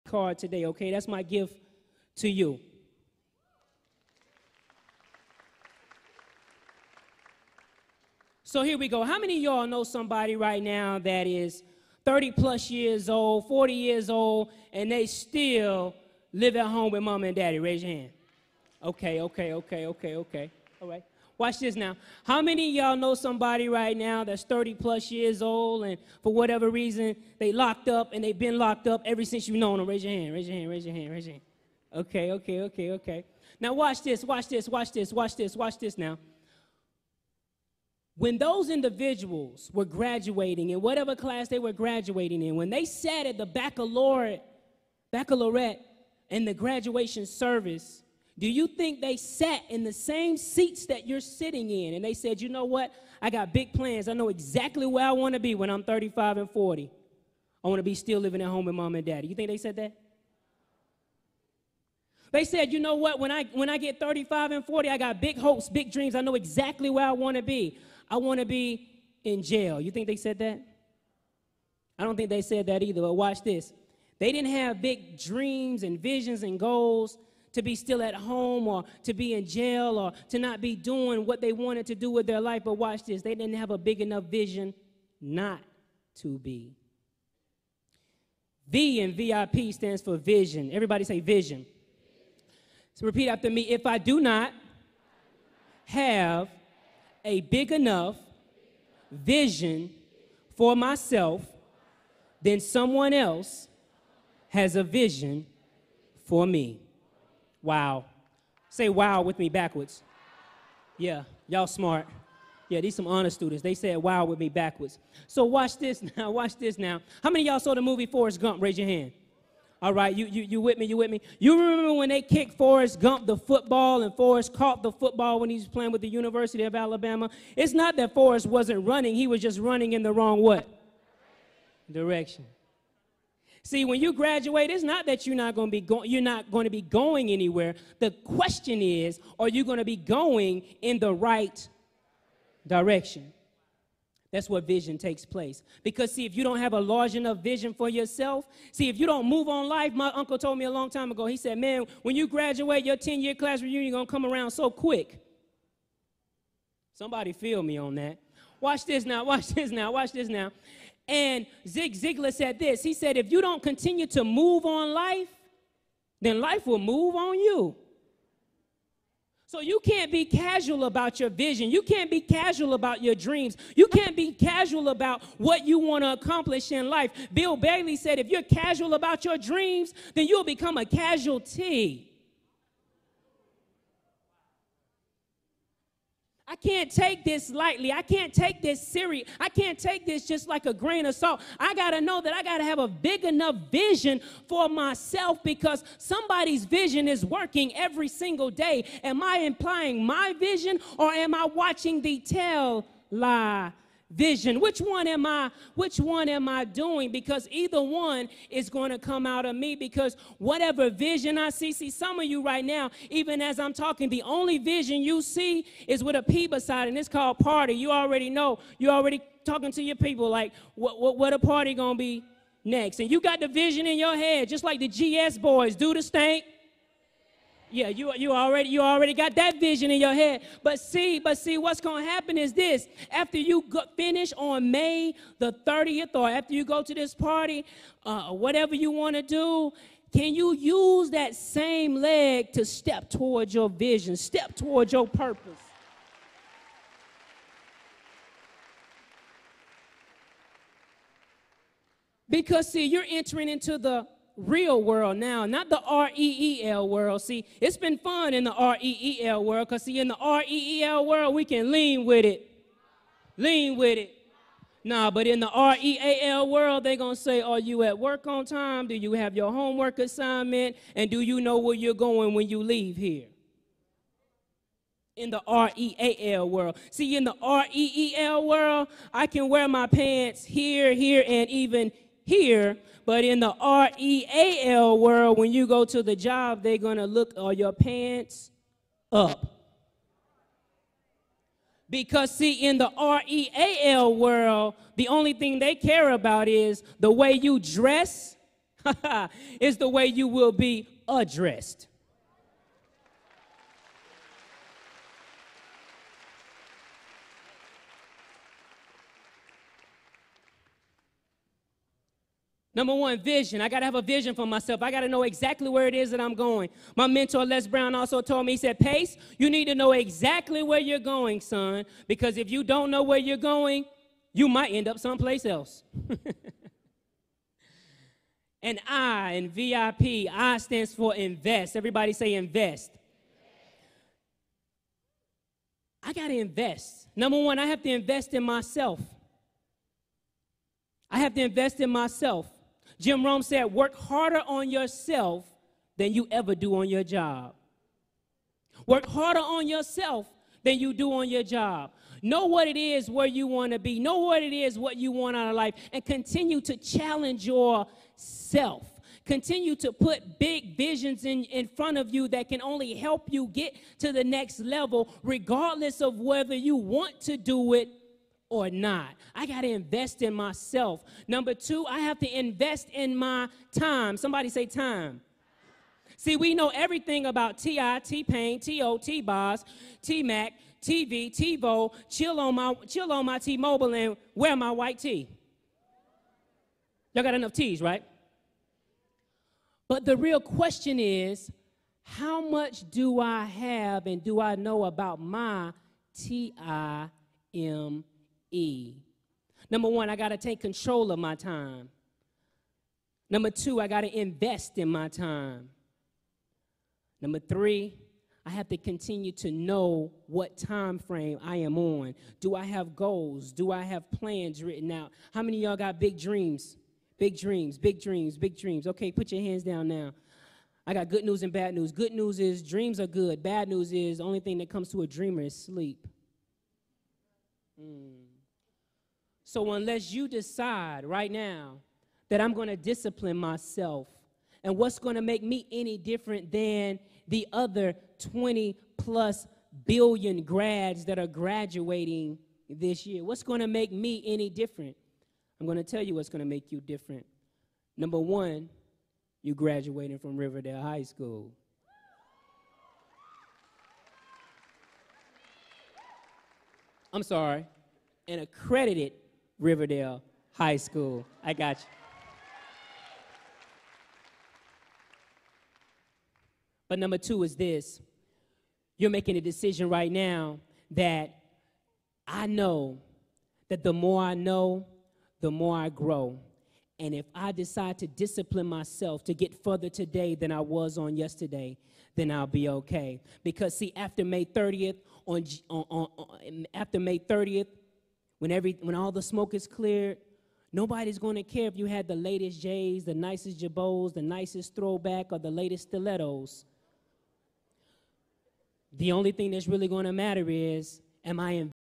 card today, okay? That's my gift to you. So here we go. How many of y'all know somebody right now that is 30 plus years old, 40 years old, and they still live at home with mom and daddy? Raise your hand. Okay. All right. Watch this now. How many of y'all know somebody right now that's 30 plus years old and for whatever reason they locked up and they've been locked up ever since you've known them? Raise your hand, raise your hand, raise your hand, raise your hand. Okay. Now watch this now. When those individuals were graduating in whatever class they were graduating in, when they sat at the baccalaureate and the graduation service, do you think they sat in the same seats that you're sitting in? And they said, you know what? I got big plans. I know exactly where I want to be when I'm 35 and 40. I want to be still living at home with mom and daddy. You think they said that? They said, you know what? When I get 35 and 40, I got big hopes, big dreams. I know exactly where I want to be. I want to be in jail. You think they said that? I don't think they said that either, but watch this. They didn't have big dreams and visions and goals to be still at home or to be in jail or to not be doing what they wanted to do with their life, but watch this. They didn't have a big enough vision not to be. V in VIP stands for vision. Everybody say vision. So repeat after me. If I do not have a big enough vision for myself, then someone else has a vision for me. Wow. Say wow with me backwards. Yeah, y'all smart. Yeah, these some honor students. They said wow with me backwards. So watch this now, How many of y'all saw the movie Forrest Gump? Raise your hand. All right, you with me? You remember when they kicked Forrest Gump the football and Forrest caught the football when he was playing with the University of Alabama? It's not that Forrest wasn't running. He was just running in the wrong what? Direction. See, when you graduate, it's not that you're not going to be going anywhere. The question is, are you going to be going in the right direction? That's what vision takes place. Because, see, if you don't have a large enough vision for yourself, see, if you don't move on life, my uncle told me a long time ago, he said, man, when you graduate, your 10-year class reunion going to come around so quick. Somebody feel me on that. Watch this now. And Zig Ziglar said this. He said, if you don't continue to move on life, then life will move on you. So you can't be casual about your vision. You can't be casual about your dreams. You can't be casual about what you want to accomplish in life. Bill Bailey said, if you're casual about your dreams, then you'll become a casualty. I can't take this lightly. I can't take this serious. I can't take this just like a grain of salt. I got to know that I got to have a big enough vision for myself because somebody's vision is working every single day. Am I implying my vision or am I watching the tell-lie vision? Which one am I doing? Because either one is going to come out of me because whatever vision I see, some of you right now, even as I'm talking, the only vision you see is with a P beside it, and it's called party. You already know. You're already talking to your people like, what a party going to be next? And you got the vision in your head, just like the GS boys, do the stank. Yeah, you already got that vision in your head. But see, what's going to happen is this. After you finish on May the 30th or after you go to this party, whatever you want to do, can you use that same leg to step towards your vision, step towards your purpose? Because, see, you're entering into the real world now, not the R-E-E-L world. See, it's been fun in the R-E-E-L world because, see, in the R-E-E-L world, we can lean with it. Nah, but in the R-E-A-L world, they're going to say, are you at work on time? Do you have your homework assignment? And do you know where you're going when you leave here? In the R-E-A-L world. See, in the R-E-E-L world, I can wear my pants here, and even here. But in the R-E-A-L world, when you go to the job, they're going to look, are your pants up? Because, see, in the R-E-A-L world, the only thing they care about is the way you dress is the way you will be addressed. Number one, vision. I got to have a vision for myself. I got to know exactly where it is that I'm going. My mentor, Les Brown, also told me, he said, Pace, you need to know exactly where you're going, son, because if you don't know where you're going, you might end up someplace else. And I, in VIP, I stands for invest. Everybody say invest. I got to invest. Number one, I have to invest in myself. I have to invest in myself. Jim Rome said, work harder on yourself than you ever do on your job. Work harder on yourself than you do on your job. Know what it is where you want to be. Know what it is what you want out of life. And continue to challenge yourself. Continue to put big visions in front of you that can only help you get to the next level, regardless of whether you want to do it or not. I got to invest in myself. Number two, I have to invest in my time. Somebody say time. See, we know everything about T.I., T-Pain, T.O., T-Boz, T-Mac, TV, TiVo, chill on my T-Mobile and wear my white tee. Y'all got enough T's, right? But the real question is, how much do I have and do I know about my TIME? Number one, I got to take control of my time. Number two, I got to invest in my time. Number three, I have to continue to know what time frame I am on. Do I have goals? Do I have plans written out? How many of y'all got big dreams? Big dreams, big dreams, big dreams. Okay, put your hands down now. I got good news and bad news. Good news is dreams are good. Bad news is the only thing that comes to a dreamer is sleep. So unless you decide right now that I'm going to discipline myself, and what's going to make me any different than the other 20+ billion grads that are graduating this year? What's going to make me any different? I'm going to tell you what's going to make you different. Number one, you graduating from Riverdale High School. I'm sorry, an accredited Riverdale High School. I got you. But number two is this. You're making a decision right now that I know that the more I know, the more I grow. And if I decide to discipline myself to get further today than I was on yesterday, then I'll be okay. Because see, after May 30th, after May 30th, when all the smoke is cleared, nobody's going to care if you had the latest J's, the nicest Jabots, the nicest throwback, or the latest stilettos. The only thing that's really going to matter is, am I